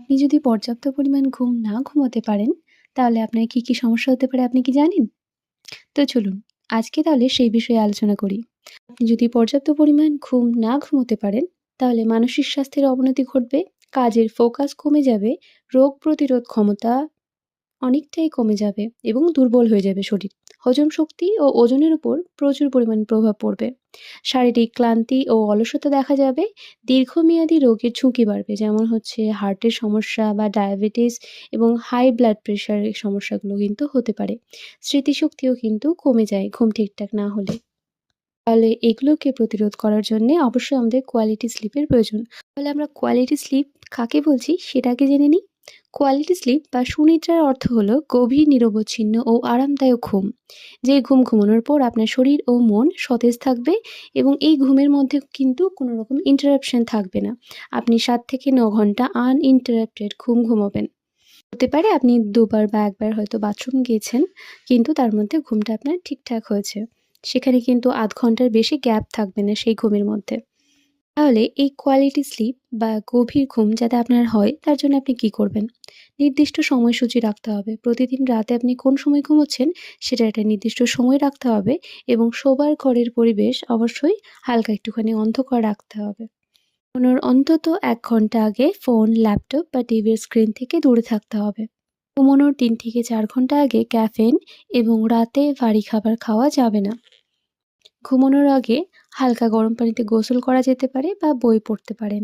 আপনি যদি পর্যাপ্ত পরিমাণ ঘুম না ঘুমাতে পারেন, তাহলে আপনার কি সমস্যা হতে পারে আপনি কি জানেন? তো চলুন, আজকে তাহলে সেই বিষয়ে আলোচনা করি। আপনি যদি পর্যাপ্ত পরিমাণ ঘুম না ঘুমোতে পারেন, তাহলে মানসিক স্বাস্থ্যের অবনতি ঘটবে, কাজের ফোকাস কমে যাবে, রোগ প্রতিরোধ ক্ষমতা অনেকটাই কমে যাবে এবং দুর্বল হয়ে যাবে শরীর। হজম শক্তি ও ওজনের উপর প্রচুর পরিমাণ প্রভাব পড়বে। শারীরিক ক্লান্তি ও অলসতা দেখা যাবে। দীর্ঘমেয়াদী রোগের ঝুঁকি বাড়বে, যেমন হচ্ছে হার্টের সমস্যা বা ডায়াবেটিস এবং হাই ব্লাড প্রেশারের সমস্যাগুলো কিন্তু হতে পারে। স্মৃতিশক্তিও কিন্তু কমে যায় ঘুম ঠিকঠাক না হলে। তাহলে এগুলোকে প্রতিরোধ করার জন্যে অবশ্যই আমাদের কোয়ালিটি স্লিপের প্রয়োজন। তাহলে আমরা কোয়ালিটি স্লিপ কাকে বলছি সেটা আগে জেনে নিই। কোয়ালিটি স্লিপ বা সুনিদ্রার অর্থ হলো গভীর নিরবচ্ছিন্ন ও আরামদায়ক ঘুম। যে ঘুম ঘুমানোর পর আপনার শরীর ও মন সতেজ থাকবে এবং এই ঘুমের মধ্যে কিন্তু কোনো রকম ইন্টারাপশন থাকবে না। আপনি ৭ থেকে ৯ ঘন্টা আনইন্টারাপ্টেড ঘুম ঘুমাবেন। হতে পারে আপনি ২ বার বা ১ বার হয়তো বাথরুম গিয়েছেন, কিন্তু তার মধ্যে ঘুমটা আপনার ঠিকঠাক হয়েছে। সেখানে কিন্তু ০.৫ ঘন্টার বেশি গ্যাপ থাকবে না সেই ঘুমের মধ্যে। তাহলে এই কোয়ালিটি স্লিপ বা গভীর ঘুম যাতে আপনার হয়, তার জন্য আপনি কি করবেন? নির্দিষ্ট সময়সূচি রাখতে হবে। প্রতিদিন রাতে আপনি কোন সময় ঘুমোচ্ছেন, সেটার একটা নির্দিষ্ট সময় রাখতে হবে এবং শোবার ঘরের পরিবেশ অবশ্যই হালকা একটুখানি অন্ধকার রাখতে হবে। ঘুমানোর অন্তত ১ ঘন্টা আগে ফোন, ল্যাপটপ বা টিভির স্ক্রিন থেকে দূরে থাকতে হবে। ঘুমানোর ৩ থেকে ৪ ঘন্টা আগে ক্যাফেইন এবং রাতে ভারী খাবার খাওয়া যাবে না। ঘুমানোর আগে হালকা গরম পানিতে গোসল করা যেতে পারে বা বই পড়তে পারেন।